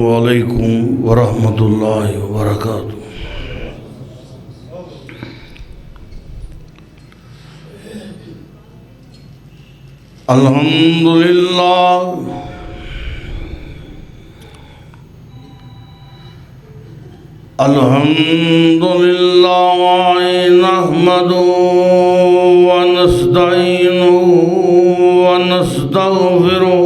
وعلیکم ورحمۃ اللہ وبرکاتہ۔ الحمدللہ الحمدللہ نحمدہ ونستعینہ ونستغفرہ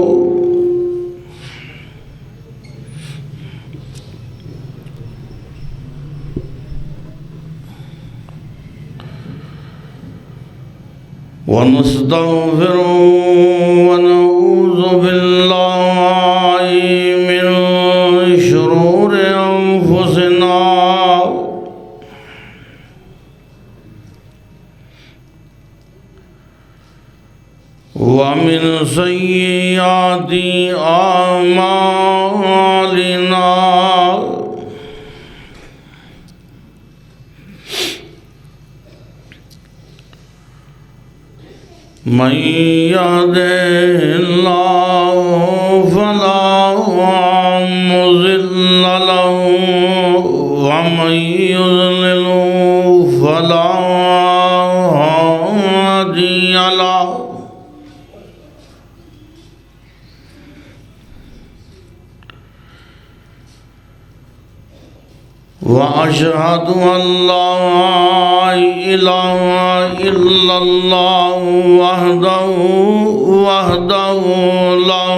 ونعوذ باللہ من شرور انفسنا ومن سیئات اعمالنا من يهده الله فلا مضل له ومن يضلل فلا هادي له وأشهد أن لا إله إلا الله وحده لا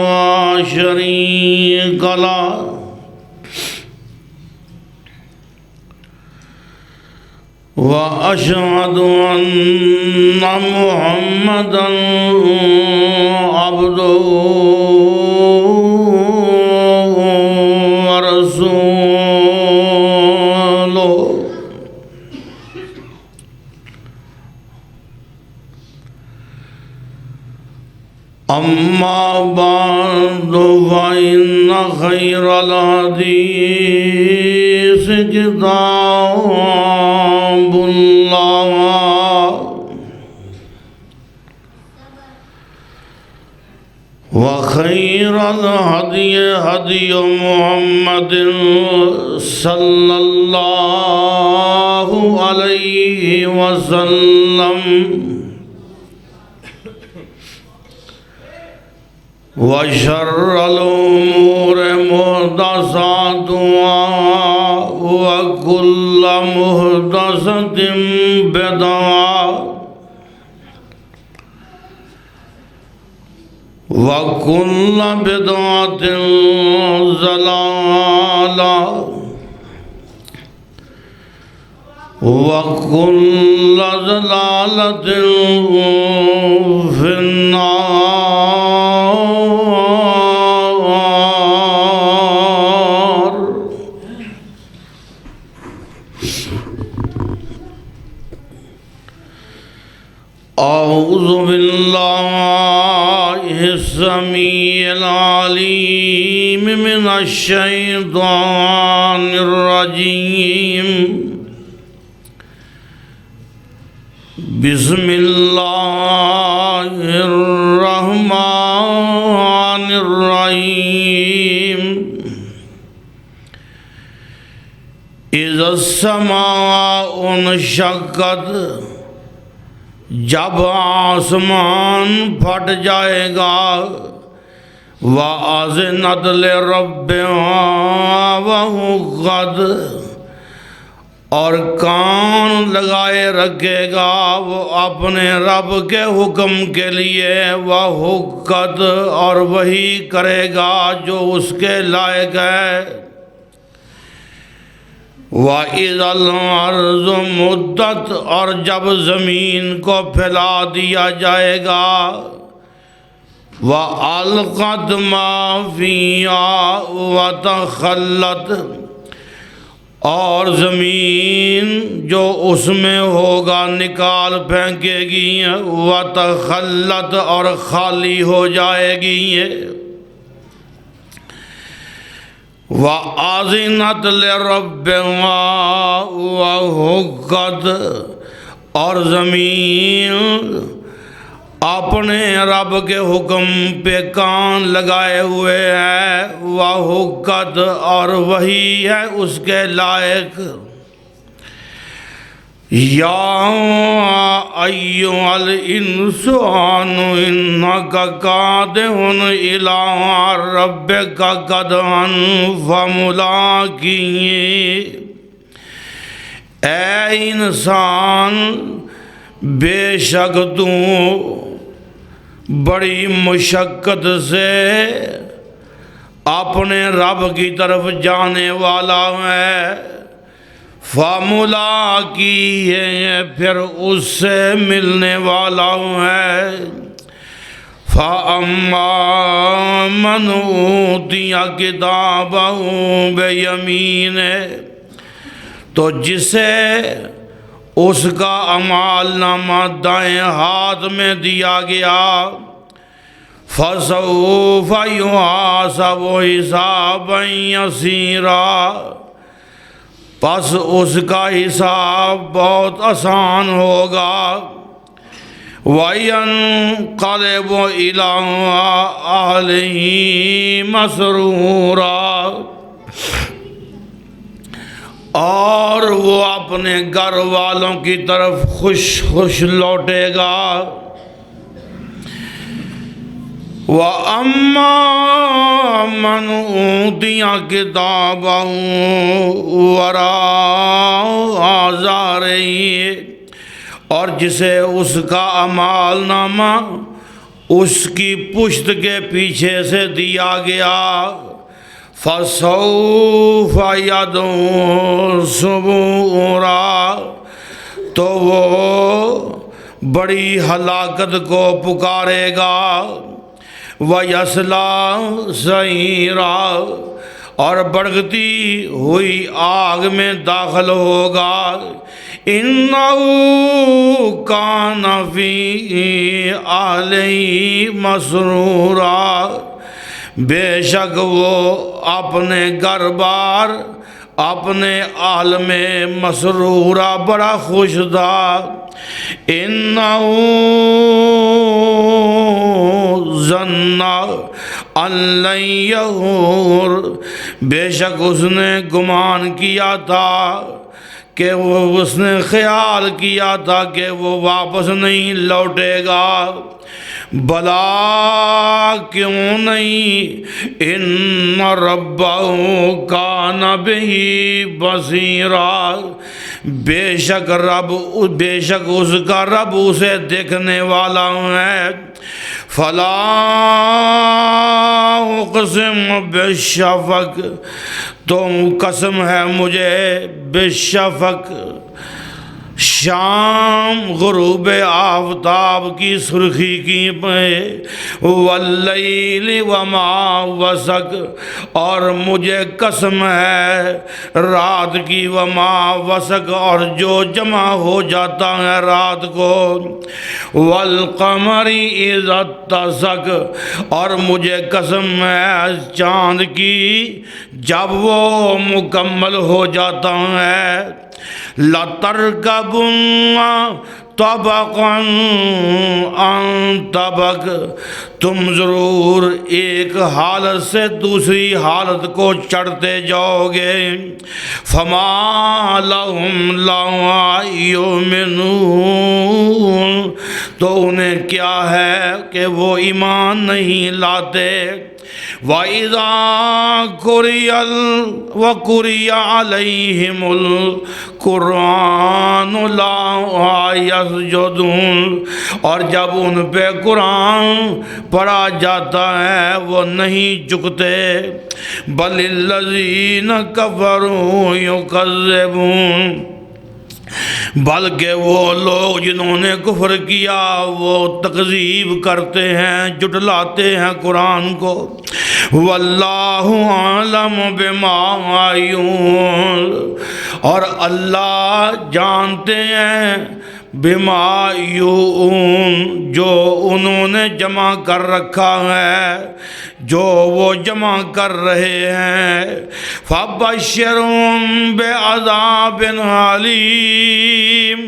شريك له وأشهد أن محمدا عبده ورسوله أما بعد فإن خير الحديث كتاب الله وخير الهدي هدي محمد صلى الله عليه وسلم وشر الأمور محدثاتها وكل محدثة بدعة وكل بدعة ضلالة وكل ضلالة في النار۔ أعوذ بالله السميع العليم من الشيطان الرجيم بسم الله الرحمن الرحيم إذا السماء انشقت، جب آسمان پھٹ جائے گا، وَأَذِنَتْ لِرَبِّهَا وَحُقَّتْ، اور کان لگائے رکھے گا وہ اپنے رب کے حکم کے لیے، وَحُقَّتْ، اور وہی کرے گا جو اس کے لائق ہے، وَإِذَا الْأَرْضُ مُدَّتْ، اور جب زمین کو پھیلا دیا جائے گا، وَأَلْقَتْ مَا فِيهَا وَتَخَلَّتْ، اور زمین جو اس میں ہوگا نکال پھینکے گی، وَتَخَلَّتْ، اور خالی ہو جائے گی، وَأَذِنَتْ لِرَبِّهَا وَحُقَّتْ، اور زمین اپنے رب کے حکم پہ کان لگائے ہوئے ہے، وَحُقَّتْ اور وہی ہے اس کے لائق۔ یا ایھا الانسان انک کادح الی ربک کدحا فملاقیہ، اے انسان بے شک تو بڑی مشقت سے اپنے رب کی طرف جانے والا ہے، فَمُلَاقِيهِ پھر اس سے ملنے والا ہے۔ فَأَمَّا مَنْ أُوتِیَ کِتَابَهُ بِیَمِینِهِ، تو جسے اس کا اعمال نامہ دائیں ہاتھ میں دیا گیا، فَسَوْفَ يُحَاسَبُ حِسَابًا یَسِیرًا، پس اس کا حساب بہت آسان ہوگا، وَيَنْقَلِبُ إِلَىٰ أَهْلِهِ مَسْرُورًا، اور وہ اپنے گھر والوں کی طرف خوش خوش لوٹے گا۔ وَأَمَّا مَنْ أُوتِیَ کِتَابَهُ وَرَاءَ ظَهْرِهِ، اور جسے اس کا اعمال نامہ اس کی پشت کے پیچھے سے دیا گیا، فَسَوْفَ يَدْعُو ثُبُورًا، تو وہ بڑی ہلاکت کو پکارے گا، وَيَصْلَىٰ سَعِيرًا، اور بڑھتی ہوئی آگ میں داخل ہوگا، إِنَّهُ كَانَ فِي أَهْلِهِ مَسْرُورًا، بے شک وہ اپنے گھر بار اپنے اہل میں مسرورہ بڑا خوش تھا۔ إِنَّهُ ظَنَّ أَن لَّن يَحُورَ، بے شک اس نے گمان کیا تھا کہ اس نے خیال کیا تھا کہ وہ واپس نہیں لوٹے گا، بلا کیوں نہیں، ان ربہ کان بہ بصیرا، بے شک اس کا رب اسے دیکھنے والا ہے۔ فلا اقسم بالشفق، تو قسم ہے مجھے بالشفق، شام غروب آفتاب کی سرخی کی پہ، واللیل وما وسق، اور مجھے قسم ہے رات کی، وما وسق، اور جو جمع ہو جاتا ہے رات کو، والقمر اذا اتسق، اور مجھے قسم ہے چاند کی جب وہ مکمل ہو جاتا ہے۔ لَتَرْكَبُنَّ طَبَقًا عَن طَبَقٍ، تم ضرور ایک حالت سے دوسری حالت کو چڑھتے جاؤ گے۔ فَمَا لَهُمْ لَا يُؤْمِنُونَ، تو انہیں کیا ہے کہ وہ ایمان نہیں لاتے۔ وَإِذَا قُرِئَ عَلَيْهِمُ الْقُرْآنُ لَا يَسْجُدُونَ، اور جب ان پہ قرآن پڑھا جاتا ہے وہ نہیں جھکتے۔ بَلِ الَّذِينَ كَفَرُوا يُكَذِّبُونَ، بلکہ وہ لوگ جنہوں نے کفر کیا وہ تکذیب کرتے ہیں، جھٹلاتے ہیں قرآن کو۔ واللہ عالم بما یعملون، اور اللہ جانتے ہیں بما یعملون، جو انہوں نے جمع کر رکھا ہے، جو وہ جمع کر رہے ہیں۔ فَبَشِّرْهُم بِعَذَابٍ عَلِيمٍ،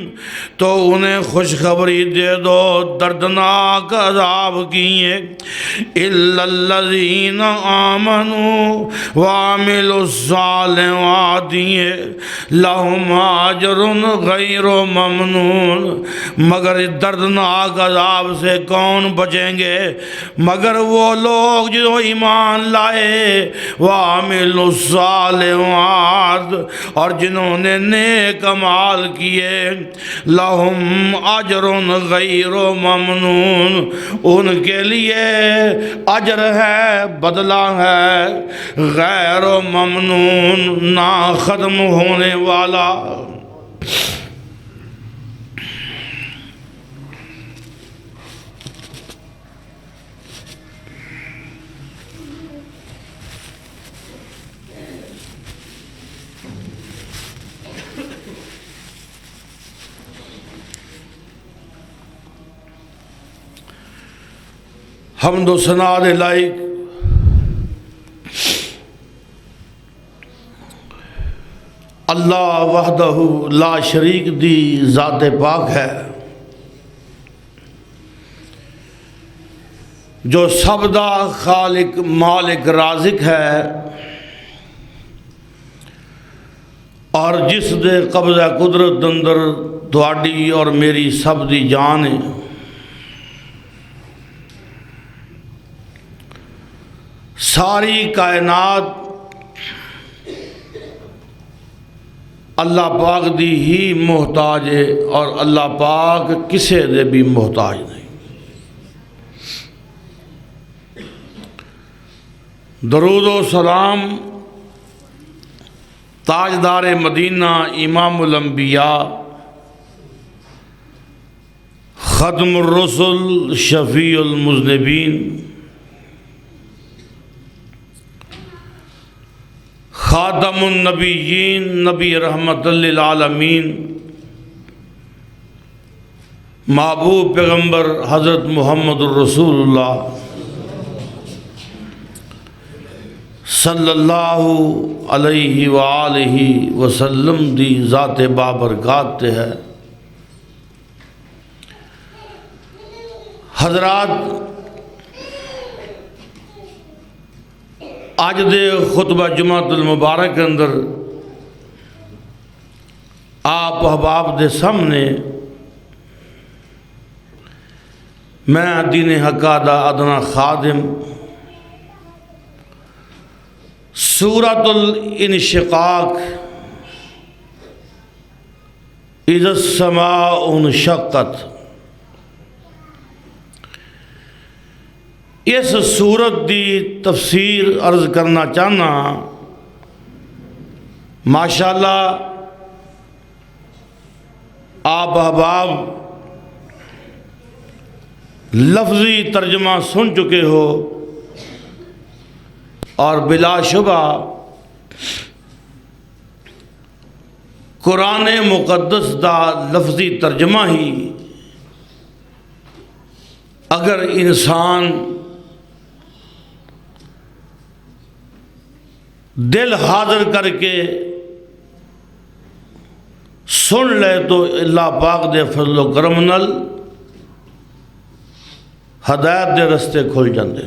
تو انہیں خوشخبری دے دو دردناک عذاب کی ہے۔ إِلَّا الَّذِينَ آمَنُوا وَعَمِلُوا الصَّالِحَاتِ لَهُمْ أَجْرٌ غَيْرُ مَمْنُونٍ، مگر اس دردناک عذاب سے کون بچیں گے؟ مگر وہ لوگ جو ایمان لائے، وَعَمِلُوا الصَّالِحَاتِ، اور جنہوں نے نیک اعمال کیے، لَهُمْ أَجْرٌ غَيْرُ مَمْنُونٍ، ان کے لیے اجر ہے، بدلہ ہے، غیر ممنون، نہ ختم ہونے والا۔ حمد و ثنا دے لائق اللہ وحدہ لا شریک دی ذات پاک ہے، جو سب دا خالق مالک رازق ہے، اور جس دے قبضہ قدرت اندر تواڈی اور میری سب دی جان ہے۔ ساری کائنات اللہ پاک دی ہی محتاج ہے، اور اللہ پاک کسے دے بھی محتاج نہیں۔ درود و سلام تاجدار مدینہ، امام الانبیاء، ختم الرسل، شفیع المذنبین، خاتم النبیین، نبی رحمت للعالمین، محبوب پیغمبر حضرت محمد الرسول اللہ صلی اللہ علیہ وآلہ وسلم دی ذات بابرکات تے ہے۔ حضرات، آج دے خطبہ جمعۃ المبارک کے اندر آپ احباب دے سامنے میں دین حقہ دا ادنا خادم سورۃ الانشقاق، اذا السماء انشقت، اس سورت دی تفسیر عرض کرنا چاہنا۔ ماشاءاللہ آپ احباب لفظی ترجمہ سن چکے ہو، اور بلا شبہ قرآن مقدس دا لفظی ترجمہ ہی اگر انسان دل حاضر کر کے سن لے تو اللہ پاک دے فضل و کرم نال ہدایت دے رستے کھل جاندے۔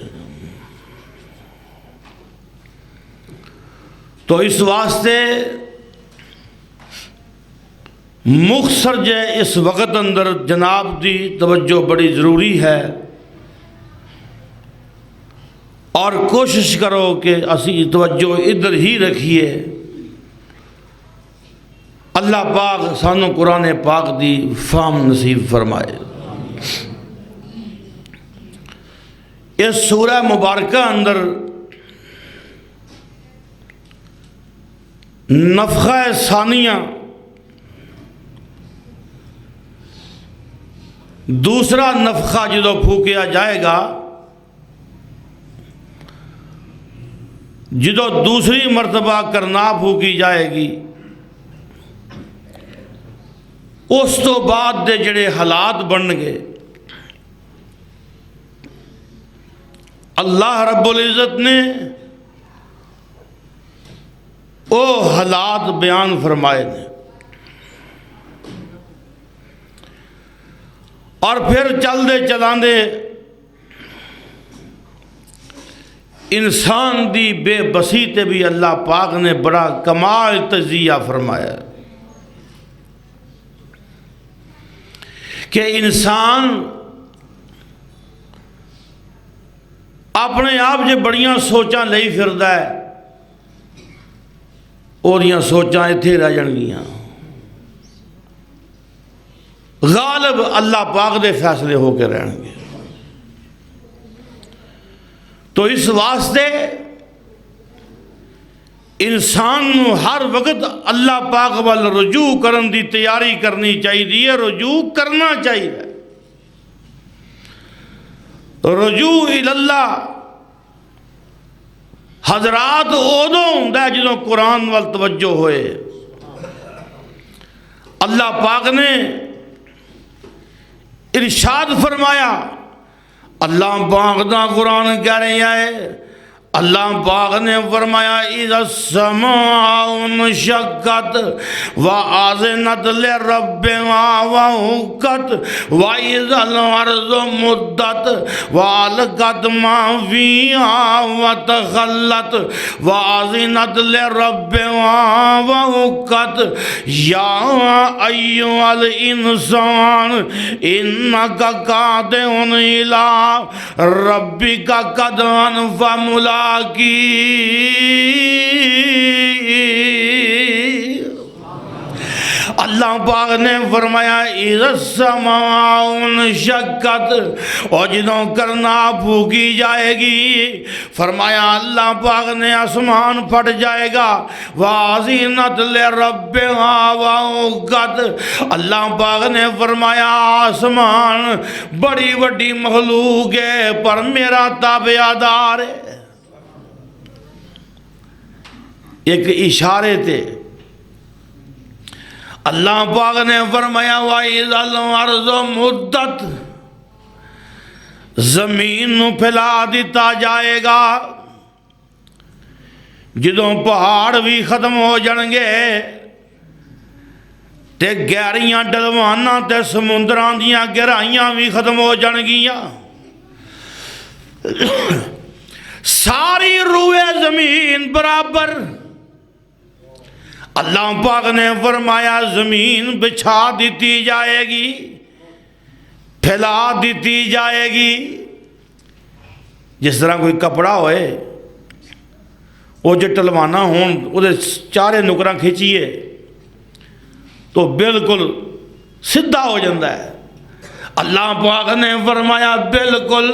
تو اس واسطے مختصر جے اس وقت اندر جناب دی توجہ بڑی ضروری ہے، اور کوشش کرو کہ اسی توجہ ادھر ہی رکھیے۔ اللہ پاک سانو قرآن پاک دی فہم نصیب فرمائے۔ اس سورہ مبارکہ اندر نفخہ ثانیہ، دوسرا نفخہ جدو پھونکیا جائے گا، جدو دوسری مرتبہ کرنا پھونکی جائے گی، اس تو بعد دے جڑے حالات بن گے، اللہ رب العزت نے وہ حالات بیان فرمائے نے، اور پھر چل دے چلان دے انسان دی بے بسی تے بھی اللہ پاک نے بڑا کمال تجزیہ فرمایا کہ انسان اپنے آپ جو بڑیاں سوچاں لئی پھردا ہے اوریاں سوچاں ایتھے رہ جان گیاں، غالب اللہ پاک دے فیصلے ہو کے رہن گے۔ تو اس واسطے انسان نو ہر وقت اللہ پاک وال رجوع کرن دی تیاری کرنی چاہیے، رجوع کرنا چاہیے۔ رجوع اللہ حضرات ادو ہوندا ہے جدوں قرآن وال توجہ ہوئے۔ اللہ پاک نے ارشاد فرمایا، اللہ پاک دا قرآن کہہ رہے ہیں، اللہ پاک نے فرمایا اذا السماء انشقت وآذنت لربها وحقت واذا الارض مدت والقت ما فيها وتخلت وآذنت لربها وحقت یا ایها الانسان انك قادر الى ربك قدرا فملاقی۔ اللہ پاک نے فرمایا اذا السماء انشقت، اور جدوں کرنا پھوکی جائے گی، فرمایا اللہ پاک نے آسمان پھٹ جائے گا، وَأَذِنَتْ لِرَبِّهَا وَحُقَّتْ، اللہ پاک نے فرمایا آسمان بڑی بڑی مخلوق ہے پر میرا تابعدار ہے۔ ایک اشارے تھے اللہ پاک نے فرمایا وَإِذَا الْأَرْضُ مُدَّتْ، زمین نو پھیلا دیتا جائے گا، جدوں پہاڑ بھی ختم ہو جان گے تے گہریاں ڈلوانا تے سمندران دیاں گہرائیاں بھی ختم ہو جان گیاں، ساری روئے زمین برابر۔ اللہ پاک نے فرمایا زمین بچھا دیتی جائے گی، پھیلا دیتی جائے گی، جس طرح کوئی کپڑا ہوئے وہ جو ٹلوانا ہون وہ چارے نکراں کھچیے تو بالکل سدھا ہو جاتا ہے۔ اللہ پاک نے فرمایا بالکل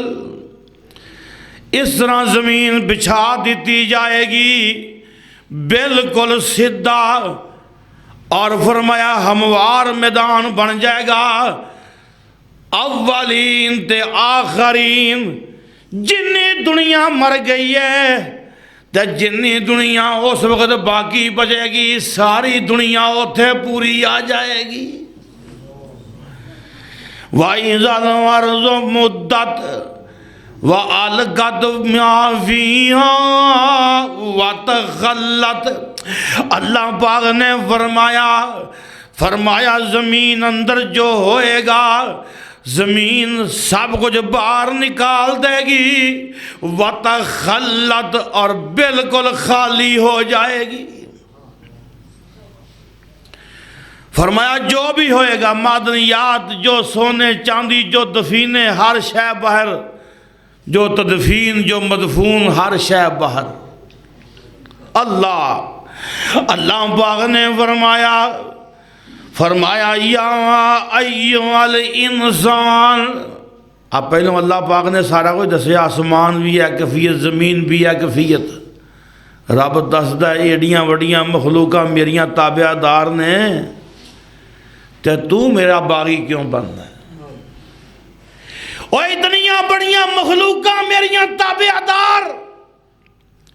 اس طرح زمین بچھا دیتی جائے گی بالکل سدھا، اور فرمایا ہموار میدان بن جائے گا، اولین تے آخرین جنی دنیا مر گئی ہے تے جنی دنیا اس وقت باقی بچے گی ساری دنیا اتھے پوری آ جائے گی۔ وَإِذَا الْأَرْضُ مُدَّتْ وَأَلْقَتْ مَا فِيهَا وَتَخَلَّتْ، اللہ پاک نے فرمایا زمین اندر جو ہوئے گا زمین سب کچھ باہر نکال دے گی، وَتَخَلَّتْ، اور بالکل خالی ہو جائے گی۔ فرمایا جو بھی ہوئے گا معدنیات، جو سونے چاندی، جو دفینے، ہر شے باہر، جو تدفین جو مدفون، ہر شے باہر۔ اللہ پاک نے فرمایا یا ایھا الانسان، اب پہلوں اللہ پاک نے سارا کچھ دسیا، آسمان بھی ہے کیفیت، زمین بھی ہے کیفیت، رب دسدا ہے ایڈیاں وڈیاں مخلوقاں میریاں تابع دار نے تے تو میرا باغی کیوں بندا ہے؟ اور اتنیاں بڑیاں مخلوقاں میریاں تابع دار،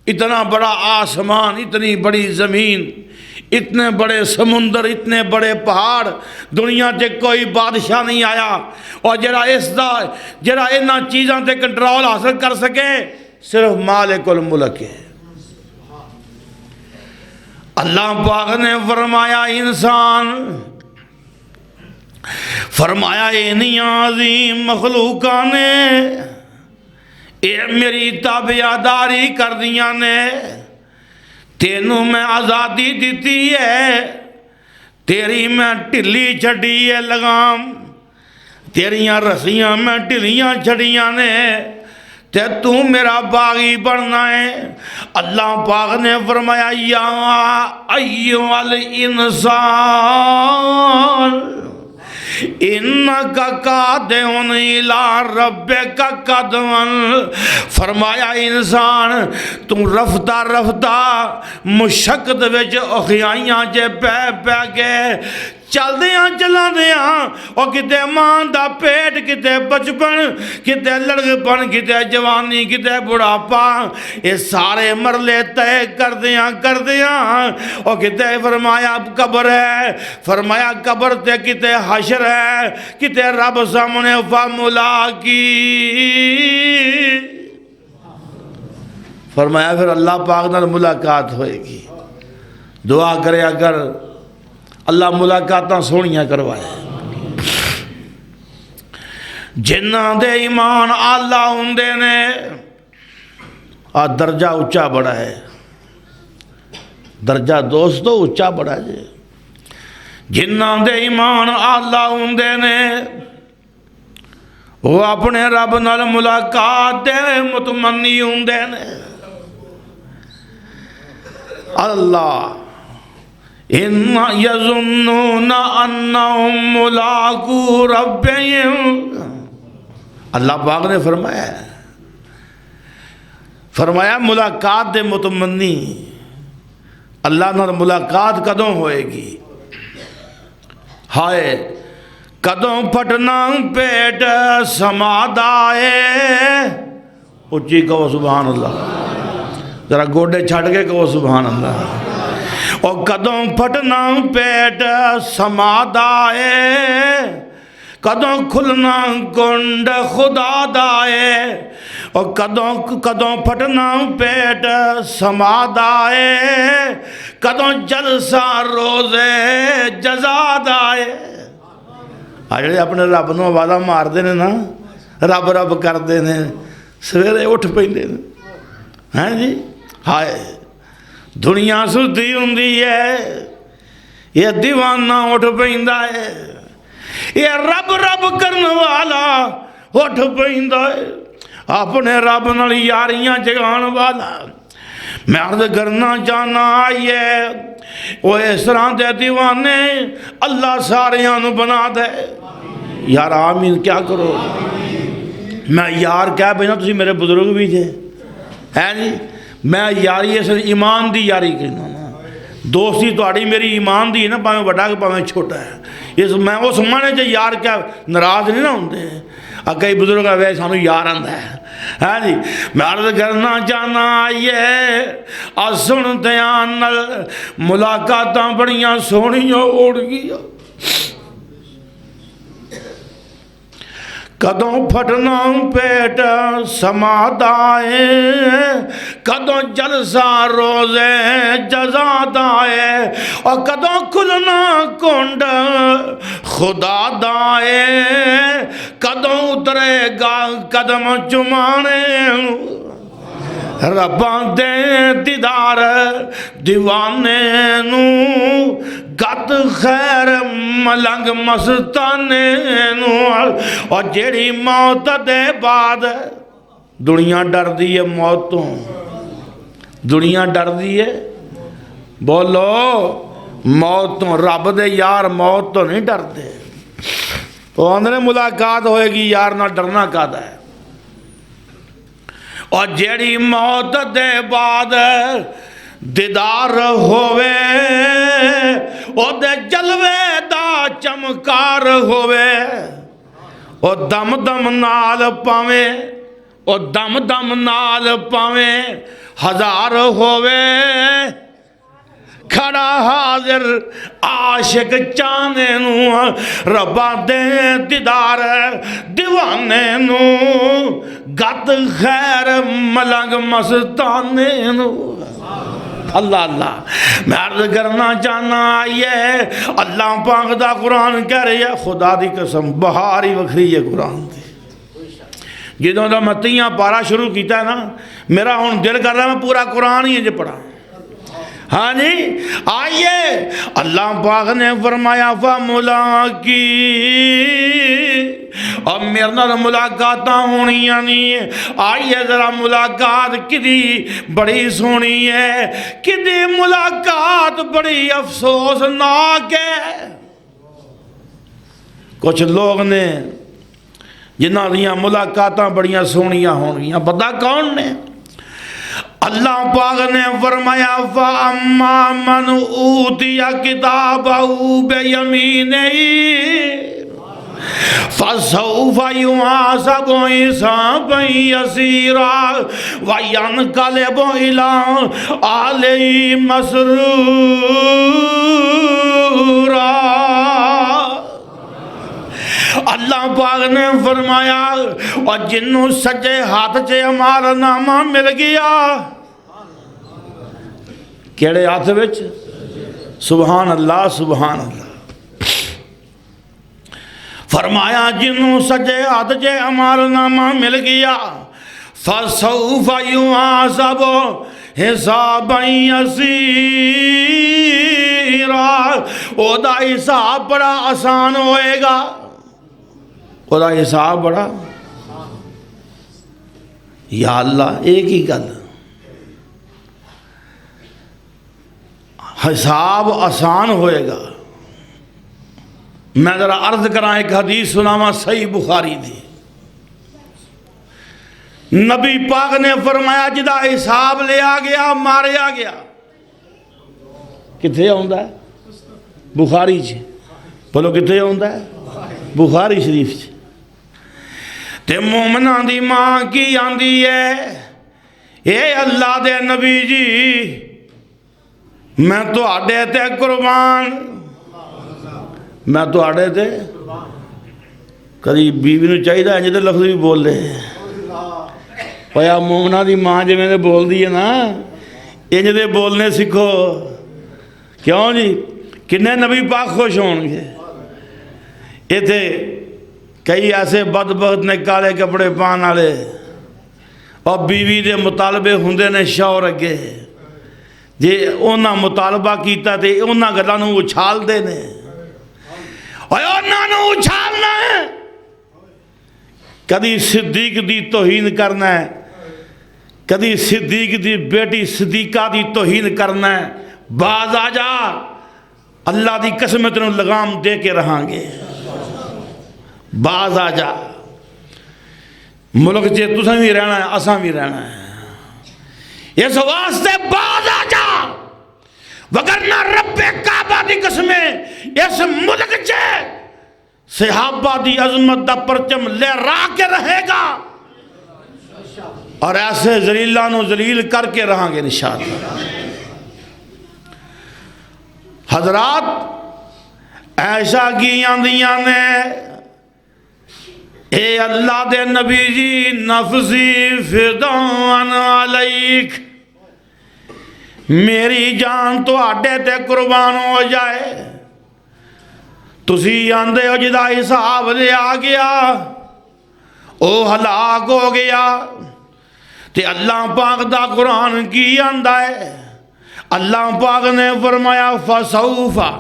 اتنا بڑا آسمان، اتنی بڑی زمین، اتنے بڑے سمندر، اتنے بڑے پہاڑ، دنیا سے کوئی بادشاہ نہیں آیا اور جڑا انہاں چیزاں تے کنٹرول حاصل کر سکے صرف مالک الملک ہے۔ اللہ پاک نے فرمایا انسان، فرمایا اینی عظیم مخلوقاں نے اے میری تابعداری کر دیاں نے، تینوں میں آزادی دیتی ہے، تیری میں ٹھلی چھڑی ہے لگام، تیریاں رسیاں میں ٹھلیاں چھڑیاں نے، تے تو میرا باغی بننا ہے۔ اللہ پاک نے فرمایا یا ایھا الانسان انکا قادم الی ربک قدما، فرمایا انسان تم رفتہ رفتہ مشقت وچ اوکھیائیاں چے پہ کے چل دیاں چلا دیاں، اور کتے ماں دا پیٹ، کتے بچپن، کتے لڑکپن، کتے جوانی، کتے بڑھاپا، یہ سارے مرلے طے کر دیاں اور کتے فرمایا قبر ہے، فرمایا قبر تے کتے حشر ہے، کتے رب سامنے فملاقی، فرمایا پھر اللہ پاک نال ملاقات ہوئے گی۔ دعا کرے اگر اللہ ملاقاتاں سونیاں کروائے۔ جنہاں دے ایمان آلہ ہوندے نے درجہ اچھا بڑا ہے، درجہ دوستو اچھا بڑا ہے۔ جنہاں دے ایمان آلہ ہوندے نے وہ اپنے رب نال ملاقات دے متمنی ہوندے نے۔ اللہ ان یظنون انہم ملاقو ربہم، اللہ پاک نے فرمایا ملاقات دے متمنی، اللہ نال ملاقات کدوں ہوئے گی؟ ہائے کدوں پھٹنا پیٹ سماد آئے، اچھی کہو سبحان اللہ، ذرا گوڑے چھڑ کے کہو سبحان اللہ۔ اور کدوں پھٹنا پیٹ سماد آئے، کدوں کھلنا کنڈ خدا دائے، اور کدوں پھٹنا پیٹ سماد آئے، کدوں جلسہ روزے جزا دائے۔ آجڑے اپنے رب نو آوازاں مار دینے نا، رب رب کر دینے، سویرے اٹھ پیندے نے، ہاں جی ہائے دنیا سدھی ہوندی ہے، یہ دیوانہ اٹھ پیندا ہے، یہ رب رب کرن والا اٹھ پیندا ہے، اپنے رب نال یاریاں جگان والا۔ میں عرض کرنا چاہنا آئیے وہ اس طرح دے دیوانے اللہ ساریاں نو بنا دے۔ یار آمین کیا کرو، میں یار کہہ بینا تسی میرے بزرگ بھی تھے، ہے جی میں یاری اس ایمان دی یاری کرنا نا، دوستی توڑی میری ایمان دی نا، پاہمیں بڑا کہ پاہمیں چھوٹا ہے، میں اس مانے جو یار کیا ناراض نہیں نا ہوندے، کئی بزرگ ہے سانو یار آندہ ہے، ہاں جی میں عرض کرنا چاہنا آئیے سن دیان نل ملاقاتاں بڑیاں سونیاں اوڑ گیا۔ کدوں پھٹنا پیٹ سماد آئے، کدوں جلسہ روزے جزا دائے، اور کدوں کھلنا کنڈ خدا دائے، کدوں اترے گا قدم چمانے رباں دے دیدار دیوانے نو، گت خیر ملنگ مستانے نو، اور جیڑی موت دے بعد دنیا ڈر دی ہے موتوں، دنیا ڈر دی ہے، بولو موتوں، رب دے یار موت تو نہیں ڈر دے، تو اندرے ملاقات ہوئے گی یار نہ ڈرنا کہتا ہے۔ اور جیڑی موت دے بعد دیدار ہوئے، او دے جلوے دا چمکار ہوئے، او دم دم نال پاویں، او دم دم نال پاویں ہزار ہوئے، کھڑا حاضر عاشق چانے نو ربا دے دیدار دیوانے نو گت خیر ملنگ مستانے نو اللہ اللہ میں عرض کرنا چاہنا آئیے اللہ پاک دا قرآن کہہ رہی ہے خدا دی قسم بہاری وکھری ہے قرآن دی جدوں دا متیاں پارا شروع کیتا ہے نا میرا ہون دل کر رہا ہے میں پورا قرآن ہی ہے جو پڑھا ہاں جی آئیے اللہ پاک نے فرمایا فَمُلَاقِي اور میرے نال ملاقاتاں ہونیاں نہیں آئیے ذرا ملاقات کدی بڑی سونی ہے کدی ملاقات بڑی افسوسناک ہے کچھ لوگ نے جنہ دیاں ملاقاتاں بڑیاں سونیاں ہونگیاں پتہ کون نے اللہ پاک نے فرمایا فَأَمَّا مَنْ أُوتِيَ كِتَابَهُ بِيَمِينِهِ فَسَوْفَ يُحَاسَبُ حِسَابًا يَسِيرًا وَيَنْقَلِبُ إِلَىٰ أَهْلِهِ مَسْرُورًا اللہ پاک نے فرمایا اور جنوں سجے ہاتھ چے ہمارا نامہ مل گیا کیڑے ہاتھ وچ سبحان اللہ سبحان اللہ فرمایا جنوں سجے ہاتھ چے ہمارا نامہ مل گیا فَسَوْفَ يُحَاسَبُ حِسَابًا يَسِيرًا او دا حساب بڑا آسان ہوئے گا خدا حساب بڑا یا اللہ ایک ہی گل حساب آسان ہوئے گا میں ذرا عرض کرائیں ایک حدیث سناما صحیح بخاری دی نبی پاک نے فرمایا جدا حساب لیا گیا ماریا گیا کتھے ہوندہ ہے بخاری چھ بولو کتھے ہوندہ ہے بخاری شریف چھ تے مومنان دی ماں کی آندی ہے اے اللہ دے نبی جی میں تو آڑے تے قربان میں تو آڑے تے کدی بیوی نو چاہیے دا انجھے لفظ بھی بول دے پایا مومنان دی ماں جی میں نے بول دی ہے نا انجھے بولنے سکھو کیوں جی کنے نبی پاک خوش ہونگے یہ تھے کئی ایسے بدبخت نے کالے کپڑے پان آلے اور بیوی دے مطالبے ہوندے نے شور اگے جے اونا مطالبہ کیتا تے اونا گلانو اچھال دے نے اور اونا نو اچھالنا ہے کدی صدیق دی توہین کرنا ہے کدی صدیق دی بیٹی صدیقہ دی توہین کرنا ہے باز آجا اللہ دی قسمت نو لگام دے کے رہاں گے باز آجا ملک جے تساں بھی رہنا ہے اساں بھی رہنا ہے اس واسطے باز آجا وگرنہ رب کعبہ دی قسمیں اس ملک جے صحابہ دی عظمت دا پرچم لے را کے رہے گا اور ایسے ذلیلہ نو ذلیل کر کے رہاں گے انشاءاللہ حضرات ایسا کی آندیاں نے اے اللہ دے نبی جی نفسی فدان علیک میری جان تو آڈے تے قربان ہو جائے تسی آندے ہو جدا حساب لیا گیا او ہلاک ہو گیا تے اللہ پاک دا قرآن کی آندہ ہے اللہ پاک نے فرمایا فَسَوْفَ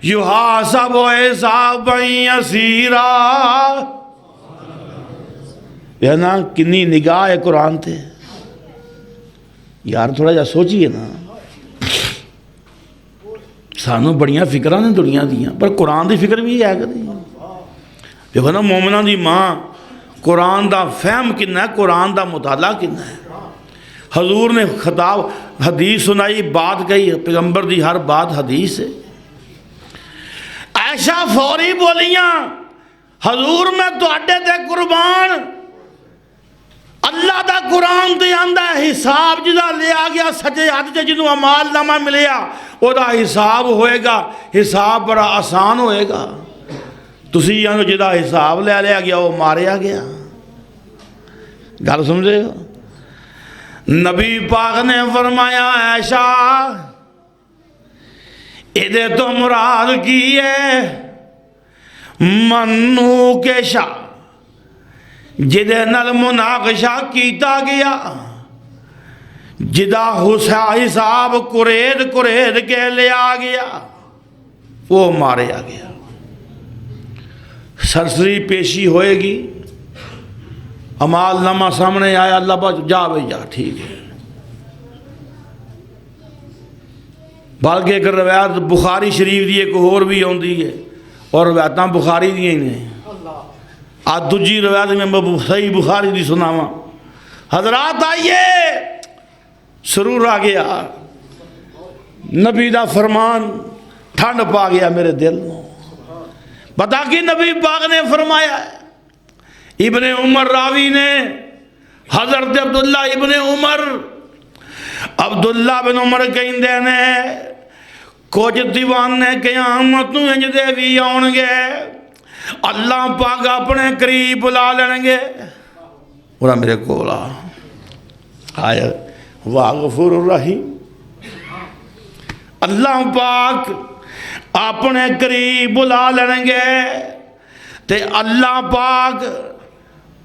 يُحَاسَبُ حِسَابًا يَسِيرًا یہ نا کنی نگاہ ہے قرآن تے یار تھوڑا جا سوچئے نا سانو بڑیاں فکرہ نے دنیا دیاں پر قرآن دی فکر بھی ہے کہ دیکھو نا مومنان دی ماں قرآن دا فہم کننا ہے قرآن دا مطالعہ کننا ہے حضور نے خطاب حدیث سنائی بات کہی پیغمبر دی ہر بات حدیث ہے عائشہ فوری بولیاں حضور میں تو اڈے دے قربان اللہ دا قرآن تے آندا ہے حساب جدا لیا گیا سجے ہاتھ تے جنوں اعمال نامہ ملیا او دا حساب ہوئے گا، حساب بڑا آسان ہوئے گا۔ تسی جانو جدا حساب لے لیا گیا وہ ماریا گیا۔ گل سمجھے گا؟ نبی پاک نے فرمایا عائشہ ادھے تو مراد کی ہے منو کے شاہ جدے نل مناقشہ کیتا گیا، جدا حساب کرید کے لیا گیا، وہ ماریا گیا۔ سرسری پیشی ہوئے گی، عمال نامہ سامنے آیا، اللہ بات جا بھائی جا ٹھیک ہے۔ بلکہ ایک روایت بخاری شریف دی ایک اور بھی ہوندی ہے، اور روایتاں بخاری دی ہی نہیں۔ آج دوجی روایت میں صحیح بخاری دی سناواں۔ حضرات آئیے، سرور آ گیا، نبی دا فرمان ٹھنڈ پا گیا میرے دل میں۔ بتا کہ نبی پاک نے فرمایا ہے، ابن عمر راوی نے، حضرت عبداللہ ابن عمر، عبداللہ بن عمر کہندے نے کچھ دیوان نے قیامت انج دے بھی آن گے، اللہ پاک اپنے قریب بلا لیں گے۔ اور میرے کولا آیا غفور الرحیم، اللہ پاک اپنے قریب بلا لیں گے تے اللہ پاک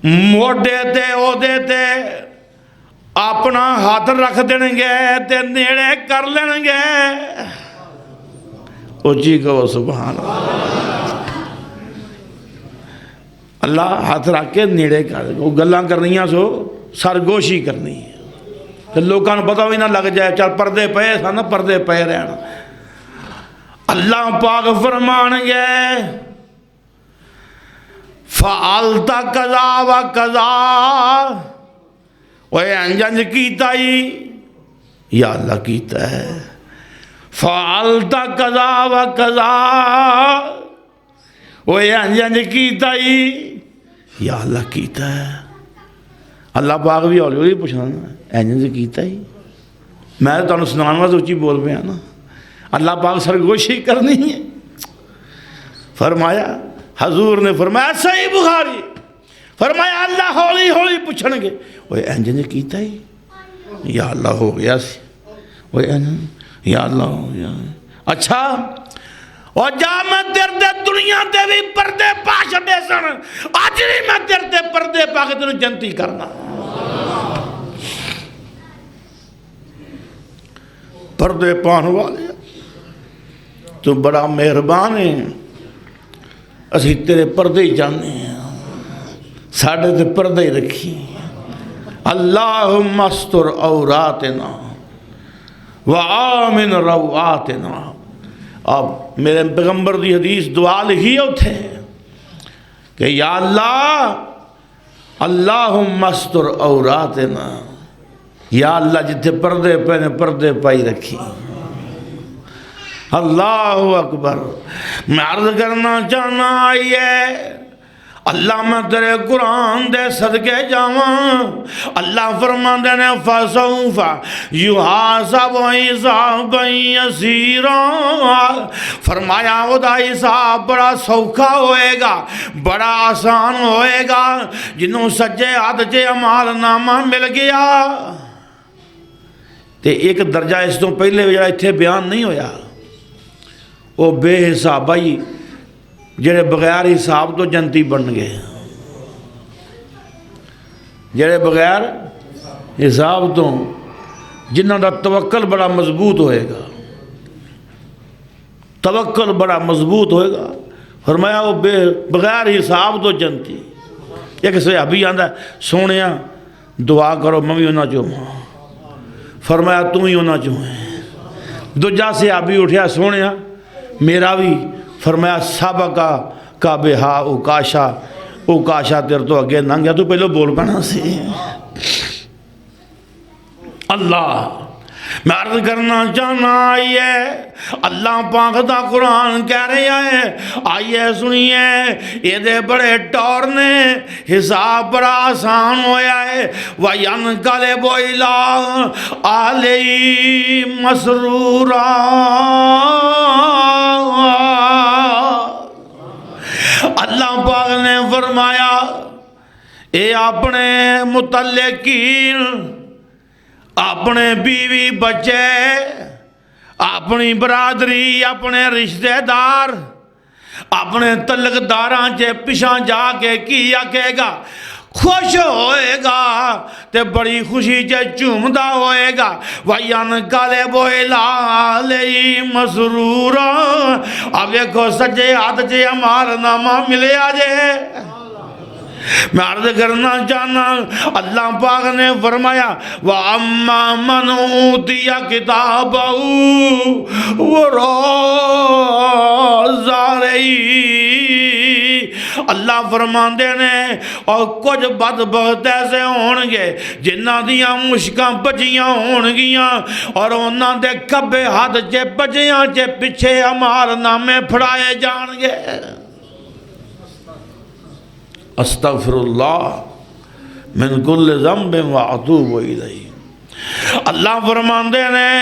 موڈے تے عہدے تے اپنا ہاتھ رکھ دیں گے تے نیڑے کر لیں گے۔ اچھی کہو سبحان اللہ۔ اللہ ہاتھ رکھ کے نیڑے کر دیں گے، وہ گلاں کرنیاں سو سرگوشی کرنی ہے کہ لوگاں نوں پتہ بھی نہ لگ جائے چل پردے پے سن، پردے پے رہنا۔ اللہ پاک فرمان گے فعلت قضا و قضا، وہ انجنج کیتا ہی یا اللہ کیتا ہے، فعلت قضا و قضا، وہ انجنج کیتا ہی یا اللہ کیتا ہے۔ اللہ پاک بھی ہولی ہولی پوچھنا انجنج کیتا ہی، میں تو سنان واسطے اچھی بول پیا نا۔ اللہ پاک سرگوشی کرنی ہے۔ فرمایا حضور نے فرمایا صحیح بخاری، فرمایا اللہ ہولی ہولی پوچھن گے وہ انجنج کیتا ہی یا اللہ ہو گیا سی، وہ یا اللہ ہو گیا۔ اچھا اور جا میں تیرے دنیا تے بھی پردے پا چھڈے سن، اج بھی میں تیرے پردے پا کے تینوں جنتی کرنا۔ پردے پان والے تو بڑا مہربان ہے، اسی تیرے پردے ہی جانے ہیں، ساڑھے تے پردے ہی رکھی۔ اللہم استر عوراتنا وآمن رواتنا۔ اب میرے پیغمبر دی حدیث دعا لکھی ہوتے کہ یا اللہ اللہم استر عوراتنا، یا اللہ جتنے پردے پہنے پردے پائی رکھی۔ اللہ اکبر۔ میں عرض کرنا چاہنا آئیے اللہ میں تیرے قرآن دے صدقے جاواں، اللہ فرماندے نے فَسَوْفَ يُحَاسَبُ حِسَابًا يَسِيرًا، فرمایا وہ دا حساب بڑا سوکھا ہوئے گا، بڑا آسان ہوئے گا، جنہوں سجے ہاتھ چے عمال نامہ مل گیا۔ تے ایک درجہ اس تو پہلے جڑا اتھے بیان نہیں ہویا، وہ بے حساب آئی جڑے بغیر حساب تو جنتی بن گئے، جڑے بغیر حساب تو جنہاں دا توکل بڑا مضبوط ہوئے گا، توکل بڑا مضبوط ہوئے گا۔ فرمایا وہ بغیر حساب تو جنتی۔ ایک صحابی آندا ہے سونیا دعا کرو میں بھی ہونا چاہوں، فرمایا تو ہی ہونا چاہوں۔ دوجا صحابی اٹھیا سونیا میرا بھی، فرمایا سابقہ کا بہا اوکاشا تیر تو اگے نہ گیا، تو پہلو بول پانا سی۔ اللہ میں عرض کرنا چاہنا آئیے اللہ پاک دا قرآن کہہ رہے ہیں، آئیے سنیے، یہ دے بڑے ٹور نے حساب بڑا آسان ہویا ہے۔ وَيَنْقَلِبُ إِلَىٰ أَهْلِهِ مَسْرُورًا۔ اللہ پاک نے فرمایا اے اپنے متعلقین، اپنے بیوی بچے، اپنی برادری، اپنے رشتہ دار، اپنے تعلق داراں چے پیچھے جا کے کیا کہے گا، خوش ہوئے گا تے بڑی خوشی چے چومدا ہوئے گا۔ وَيَنْقَلِبُ إِلَىٰ أَهْلِهِ مَسْرُورًا۔ اب دیکھو سجے ہاتھ چے ہمارا نامہ ملے آجے۔ میں عرض کرنا چاہنا اللہ پاک نے فرمایا وَأَمَّا مَنْ أُوتِيَ كِتَابَهُ وَرَاءَ ظَهْرِهِ۔ اللہ فرماندے نے اور کچھ بدبخت ایسے ہونگے جنہ دیاں مشکاں بچیاں ہونگیاں اور انہاں دے کبے ہاتھ چے بچیاں چے پچھے ہمارے نامے پھڑائے جانگے۔ استغفر اللہ من کل ذنب واتوب الیہ۔ اللہ فرماندے نے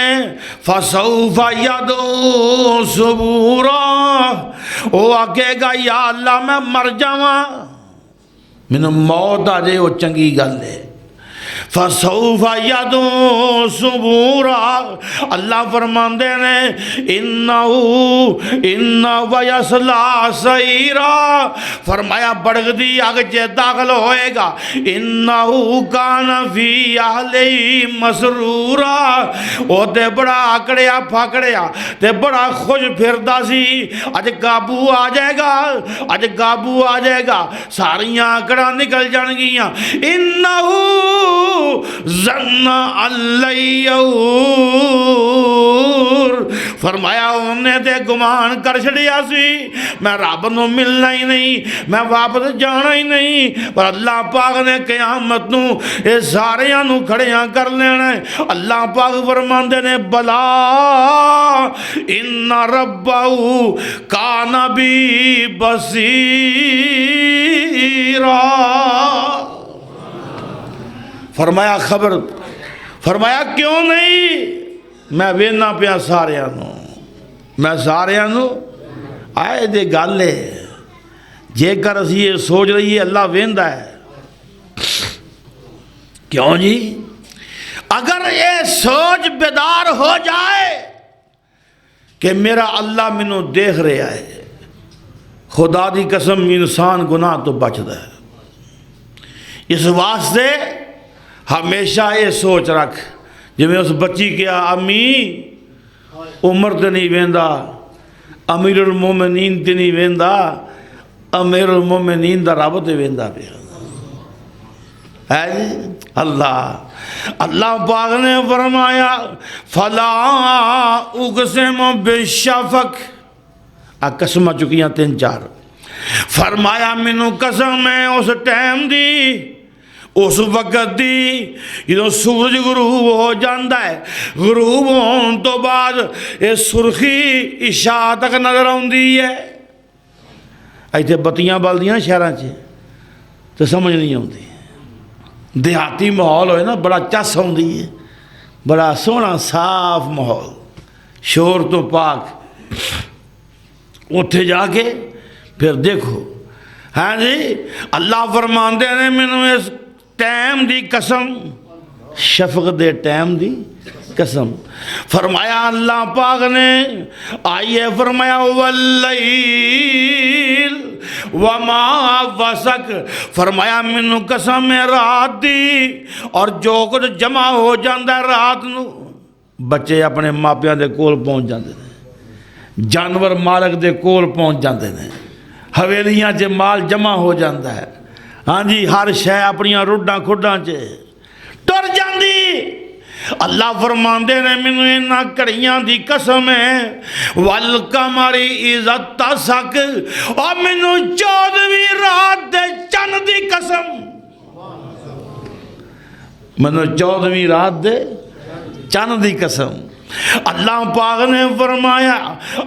فسوف یدعو ثبورا، وہ آکے گا یا اللہ میں مر جاواں، مینوں موت آ جائے وہ چنگی گل ہے۔ فسوف یدعو ثبورا، اللہ فرماندے نے انہو یصلی سعیرا، فرمایا بڑگدی آگ چے داخل ہوئے گا۔ انہو کان فی اہلہ مسرورا، او تے بڑا آکڑیا پھاکڑیا تے بڑا خوش پھردا سی، اج قابو آ جائے گا، اج قابو آ جائے گا، ساریاں آکڑا نکل جان گیاں۔ انہو ظن اللیور، فرمایا انہیں تے گمان کر چھڑیا سی میں رب نو ملنا ہی نہیں، میں واپس جانا ہی نہیں، پر اللہ پاک نے قیامت نو اے ساریاں نو کھڑیاں کر لینا ہے۔ اللہ پاک فرماندے نے بلا ان ربہو کان بی بصیرا، فرمایا خبر، فرمایا کیوں نہیں، میں وینا پیا ساریاں نو، میں ساریاں نو آئے دے گالے جے کر اسی یہ سوچ رہی ہے اللہ ویندا ہے۔ کیوں جی؟ اگر یہ سوچ بیدار ہو جائے کہ میرا اللہ منو دیکھ رہا ہے، خدا دی قسم انسان گناہ تو بچدا ہے۔ اس واسطے ہمیشہ یہ سوچ رکھ، جب میں اس بچی کیا امی عمر تے نہیں ویندا، امیر المومنین تے نہیں ویندا، امیر المومنین دا رب تے ویندا پیا ہے جی۔ اللہ پاک نے فرمایا فلا اقسم بالشفق، قسمہ چکیاں 3-4، فرمایا مینوں قسم ہے اس ٹائم دی، اس وقت دی جدوں سورج غروب ہو جاندہ ہے، غروب ہون تو بعد یہ سرخی عشاء تک نظر آندی ہے۔ ایتھے بتیاں بلدیاں شہراں چ تو سمجھ نہیں آتی، دیہاتی ماحول ہوئے نا بڑا چس آندی ہے، بڑا سونا صاف ماحول، شور تو پاک، اتھے جا کے پھر دیکھو۔ ہاں جی اللہ فرماندے نے مینوں اس ٹائم دی قسم، شفق دے ٹائم دی قسم، فرمایا اللہ پاک نے آئیے فرمایا واللیل وما وسق، فرمایا مینوں قسم ہے رات دی اور جو کچھ جمع ہو جاندہ ہے رات نو۔ بچے اپنے ماپیاں دے کول پہنچ جاندے ہیں، جانور مالک دے کول پہنچ جاندے ہیں، حویلیاں چے مال جمع ہو جاندہ ہے، ہاں جی ہر شے اپنیاں روڈاں کھڈاں چے ٹر جاندی۔ اللہ فرماندے نے مینوں انہاں کڑیاں دی قسم ہے والقمر اذا اتسق، اور مینوں 14ویں رات دے چن دی قسم، مینوں 14ویں رات دے چند دی قسم اللہ پاک نے فرمایا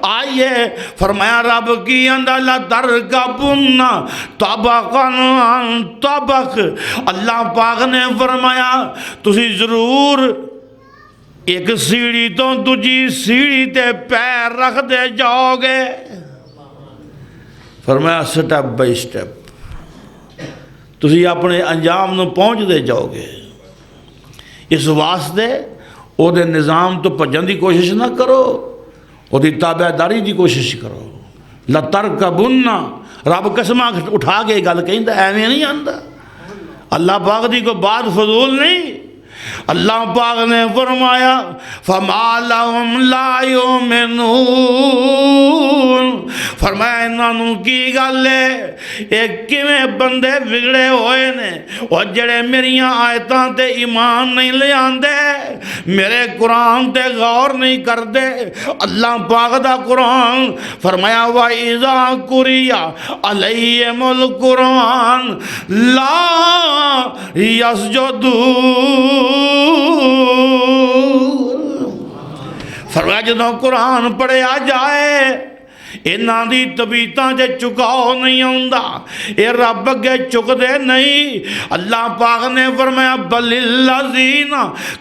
آئیے فرمایا رب کی انداللہ ترکبن طبقا عن طبق اللہ پاک نے فرمایا تسی ضرور ایک سیڑھی تو دوجی سیڑھی تے پیر رکھ دے جاؤ گے فرمایا سٹیپ بائی سٹیپ تسی اپنے انجام نو پہنچ دے جاؤ گے اس واسطے او دے نظام تو پجن دی کوشش نہ کرو او دی تابع داری دی کوشش کرو لَتَرْكَبُنَّ رب قسمہ اٹھا کے گل کہیں دا ایویں نہیں آندا اللہ پاک دی کو بات فضول نہیں اللہ پاک نے فرمایا فَمَا لَهُمْ لَا يُؤْمِنُونَ فرمایا انہوں کی گل ہے ایک کیویں بندے بگڑے ہوئے نے اور جڑے میریاں آیتاں تے ایمان نہیں لے آندے میرے قرآن تے غور نہیں کر دے اللہ پاک دا قرآن فرمایا وَإِذَا قُرِئَ عَلَيْهِمُ الْقُرْآنُ لَا يَسْجُدُونَ فرمایا جدوں قرآن پڑھیا جائے انہاں دی طبیعتاں جے چکاؤ نہیں ہوندا اے رب اگے چک دے نہیں اللہ پاک نے فرمایا بل الذین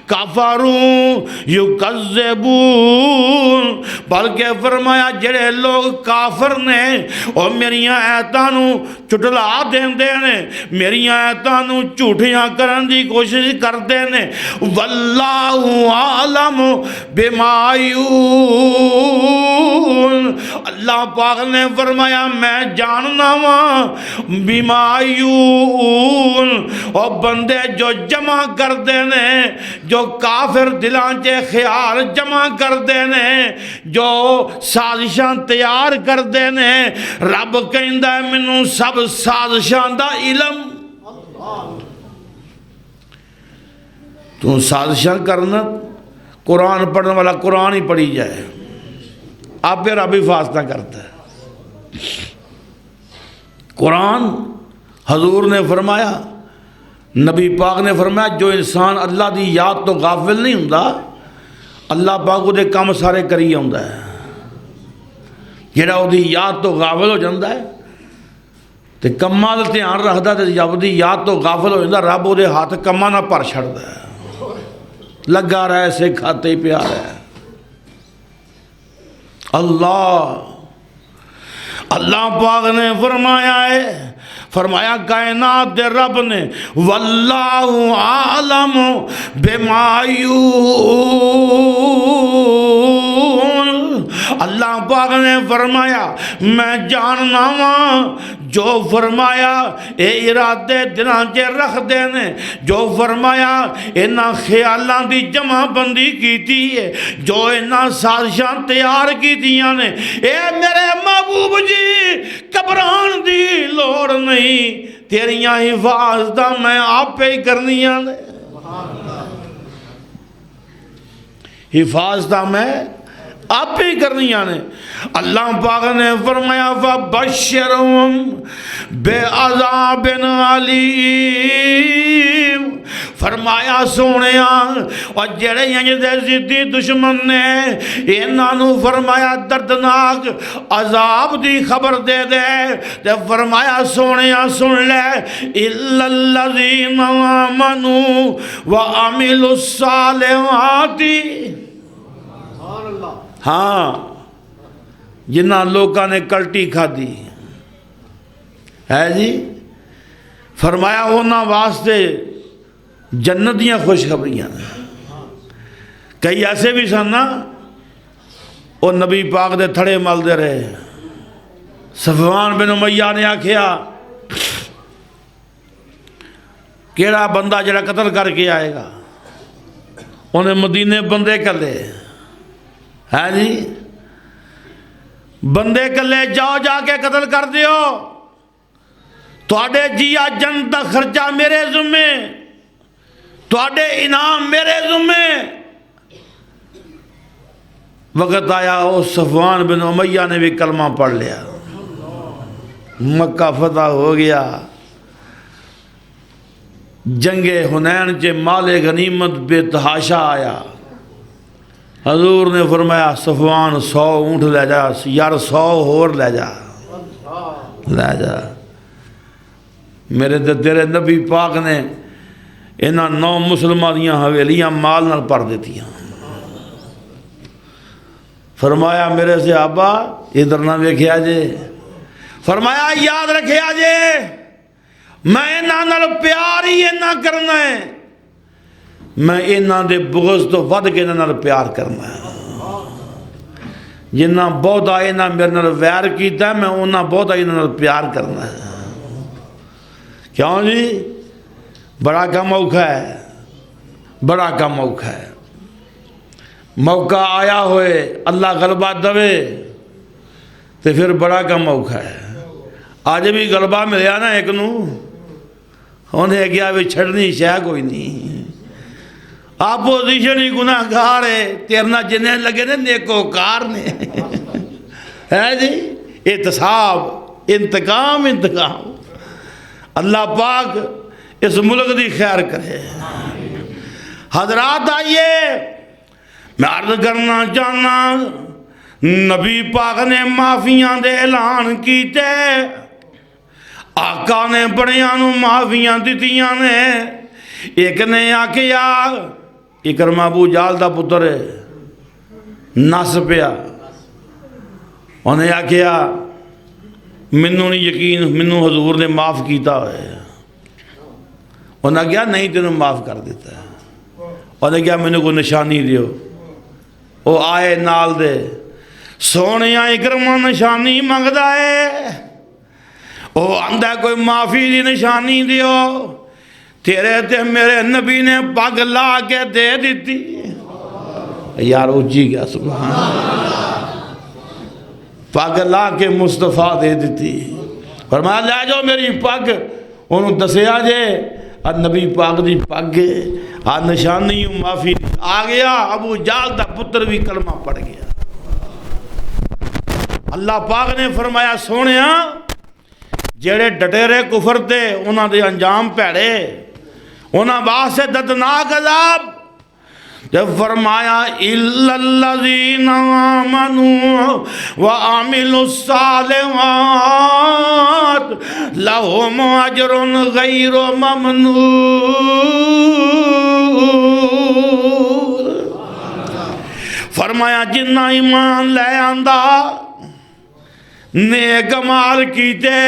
کفروا یکذبون بلکہ فرمایا جڑے لوگ کافر نے او میریاں آیتاں نو چٹلا دیندے نے میریاں آیتاں نو جھوٹیاں کرن دی کوشش کردے نے واللہ عالم بما یون اللہ پاک نے فرمایا میں جاننا ہوں بیمایون اور بندے جو جمع کر دینے جو کافر دلان چے خیال جمع کر دینے جو سازشاں تیار کر دینے رب کہندہ ہے منوں سب سازشاں دا علم تو سازشاں کرنا قرآن پڑھنے والا قرآن ہی پڑھی جائے آپ پہ رب حفاظتہ کرتا ہے قرآن حضور نے فرمایا نبی پاک نے فرمایا جو انسان اللہ دی یاد تو غافل نہیں ہوندا اللہ پاک وہ دے کام سارے کری ہوندا ہے جڑا وہ دی یاد تو غافل ہو جاندہ ہے تے کماں دا دھیان رکھدا تے جب دی یاد تو غافل ہو جاندہ رب وہ دے ہاتھ کماں نہ پر چھڑدا ہے لگا رہا ہے سے کھاتے ہی پیار ہے اللہ پاک نے فرمایا ہے فرمایا کائنات دے رب نے واللہ عالم بما یون اللہ پاک نے فرمایا میں جاننا ہوں جو فرمایا اے ارادے دلان چے رکھ دینے جو فرمایا انہاں خیالاں دی جمع بندی کیتی ہے جو انہاں سازشاں تیار کیتیاں نے اے میرے محبوب جی گھبران دی لوڑ نہیں تیریاں حفاظتاں میں آپ پہ ہی کرنیاں نے حفاظتاں میں آپ ہی کرنی آنے اللہ پاک نے فرمایا فَبَشِّرْهُمْ بِعَذَابٍ عَلِيمٍ فرمایا سونیاں اور جڑے یہ دے زدی دشمن نے انہوں فرمایا دردناک عذاب دی خبر دے دے تے فرمایا سونیاں سن لے إِلَّا الَّذِينَ آمَنُوا وَعَمِلُوا الصَّالِحَاتِ ہاں جنہ لوگاں نے کلٹی کھا دی ہے جی فرمایا ہونا واسطے جنتیاں خوشخبریاں کئی ایسے بھی سن نا وہ نبی پاک دے تھڑے مل دے رہے صفوان بن امیہ نے آکھیا کیڑا بندہ جڑا قتل کر کے آئے گا انہیں مدینے بندے کر لے ہے جی بندے کلے جاؤ جا کے قتل کر دیو تواڈے جیا جن دا خرچہ میرے ذمے تواڈے انعام میرے ذمے وقت آیا وہ صفوان بن امیہ نے بھی کلمہ پڑھ لیا مکہ فتح ہو گیا جنگ حنین چے مال غنیمت بے تحاشا آیا حضور نے فرمایا صفوان 100 اونٹ لے جا، یار 100 اور لے جا، لے جا۔ میرے تیرے نبی پاک نے انہاں 9 مسلمان دیاں حویلیاں مال نال بھر دیتیاں۔ فرمایا میرے صحابہ ادھر نہ ویکھیا جے، فرمایا یاد رکھیا جے میں انہاں نال پیار ہی انہاں کرنا ہے، میں انہاں دے بغض تو ود کے انہاں نال پیار کرنا ہے۔ جنہ بہت آئے نہ میرے نال ویر کیتا ہے، میں انہاں بہت آئے نال پیار کرنا ہے۔ کیوں جی؟ بڑا کم موقع ہے، بڑا کم موقع ہے۔ موقع آیا ہوئے اللہ غلبہ دوے تو پھر بڑا کم موقع ہے۔ آج بھی غلبہ ملیا نا ایک نو، انہیں کیا بھی چھڑنی شاہ کوئی نہیں، اپوزیشن ہی گناہ گار ہے، تیرنا جنہیں لگے نے نیکوکار نے ہے جی۔ احتساب، انتقام، انتقام۔ اللہ پاک اس ملک دی خیر کرے۔ حضرات آئیے میں عرض کرنا چاہنا، نبی پاک نے معافیاں دے اعلان کیتے، آقا نے بڑیاں نو معافیاں دیتیاں نے۔ ایک نے آکھیا، اکرمہ ابو جہل دا پتر ہے، نس پیا، انہیں آکھیا منوں نہیں یقین، منوں حضور نے معاف کیتا ہے۔ انہیں کہا نہیں تینوں معاف کر دیتا ہے۔ انہیں کہا میں نے کوئی نشانی دیو، وہ آئے نال دے، سونیا اکرمہ نشانی مانگدا ہے، وہ آندہ کوئی معافی دی نشانی دیو، تیرے تے میرے نبی نے پگ لا کے دے دیتی۔ یار اچھی گیا سبحان اللہ، پگ لا کے مصطفیٰ دے دیتی۔ فرمایا لے جاؤ میری پگ، انہوں دسیا جے نبی پاک دی پگ نشانی معافی آ گیا۔ ابو جہل دا پتر بھی کلمہ پڑھ گیا۔ اللہ پاک نے فرمایا سونیا جڑے ڈٹیرے کفر تے انہاں دے انجام پیڑے، انہاں واسطے دردناک عذاب۔ جب فرمایا اِلَّا الَّذِينَ آمَنُوا وَعَمِلُوا الصَّالِحَاتِ لَهُمْ أَجْرٌ غَيْرُ مَمْنُونٍ۔ فرمایا جنہ ایمان لے آندا، نیک مال کیتے،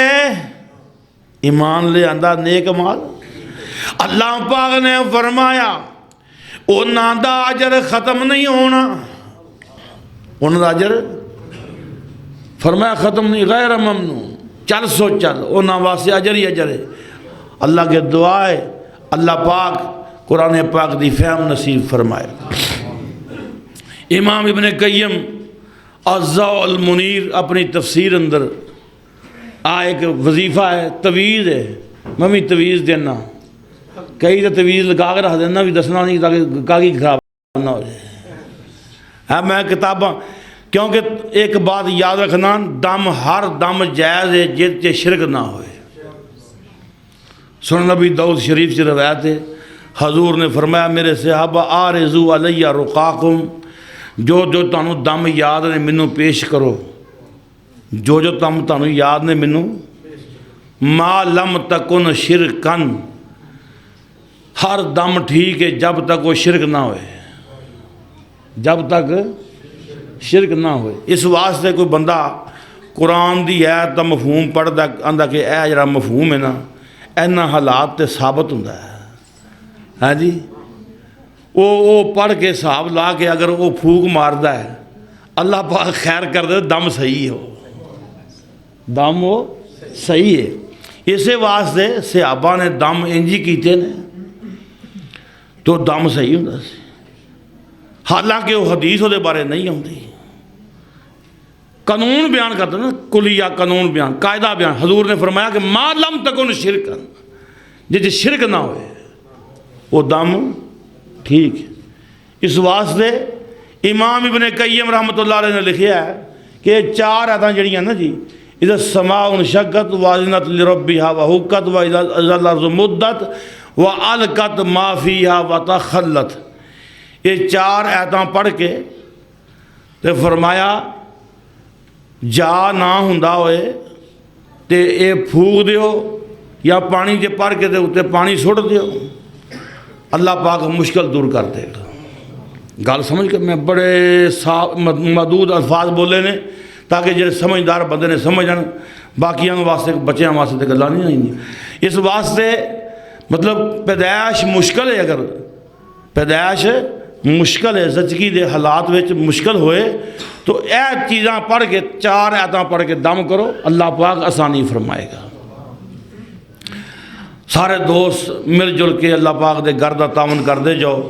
ایمان لے آندا نیک مال، اللہ پاک نے فرمایا انہاں دا اجر ختم نہیں ہونا، انہاں دا اجر فرمایا ختم نہیں، غیر ممنون، چل سو چل، انہاں واسطے اجر ہی اجر ہے۔ اللہ کے دعا ہے اللہ پاک قرآن پاک دی فہم نصیب فرمائے۔ امام ابن قیم الضوء المنیر اپنی تفسیر اندر ایک وظیفہ ہے، تویز ہے، میں بھی تویز دینا، کئی تو تویز لگا کے رکھ دینا بھی دسنا نہیں تاکہ کاغذ خراب نہ ہو جائے۔ ہے میں کتاباں، کیونکہ ایک بات یاد رکھنا، دم ہر دم جائز ہے جس سے شرک نہ ہوئے۔ سنن نبی داؤد شریف سے روایت ہے، حضور نے فرمایا میرے صحابہ آرزو علیہ رقاکم، جو جو تانوں دم یاد نے منوں پیش کرو، جو جو تانوں یاد نے منوں، ما لم تکن شرکن، ہر دم ٹھیک ہے جب تک وہ شرک نہ ہوئے، جب تک شرک نہ ہوئے۔ اس واسطے کوئی بندہ قرآن دی آیت دا مفہوم پڑھدا آندا کہ اے جڑا مفہوم ہے نا اینا حالات تے ثابت ہوندا ہے، ہاں جی، وہ پڑھ کے حساب لا کے اگر وہ پھوک ماردا ہے اللہ پاک خیر کر دے دم صحیح ہو، دم وہ صحیح ہے۔ اسے واسطے صحابہ نے دم انجی کیتے نے تو دم صحیح ہوندا سی، حالانکہ وہ حدیث دے بارے نہیں ہوندی، قانون بیان کرتا نا، کلیہ قانون بیان، قاعدہ بیان۔ حضور نے فرمایا کہ ما لم تکن شرکن، جس شرک نہ ہوئے وہ دم ٹھیک ہے۔ اس واسطے امام ابن قیم رحمۃ اللہ علیہ نے لکھیا ہے کہ 4 آیتاں جڑیاں نا جی، اذا السماء انشقت واذنت لربها وحقت واذا الارض مدت وَأَلْقَتْ مَا فِيهَا وَتَخَلَّتْ، یہ 4 آیتاں پڑھ کے تے فرمایا جا نہ ہوندا ہوئے تے اے پھوک دیو یا پانی دے پر کے دے اتے پانی سٹ دیو، اللہ پاک مشکل دور کر دے گا۔ گل سمجھ کے میں بڑے محدود الفاظ بولے نے تاکہ جڑے سمجھدار بندے نے سمجھن، باقیاں واسطے بچیاں واسطے تے گلاں نہیں آئیں۔ اس واسطے مطلب پیدائش مشکل ہے، اگر پیدائش مشکل ہے، زچگی دے حالات وچ مشکل ہوئے تو اے چیزاں پڑھ کے 4 آیتاں پڑھ کے دم کرو، اللہ پاک آسانی فرمائے گا۔ سارے دوست مل جل کے اللہ پاک دے گھر دا تعاون کر دے جاؤ۔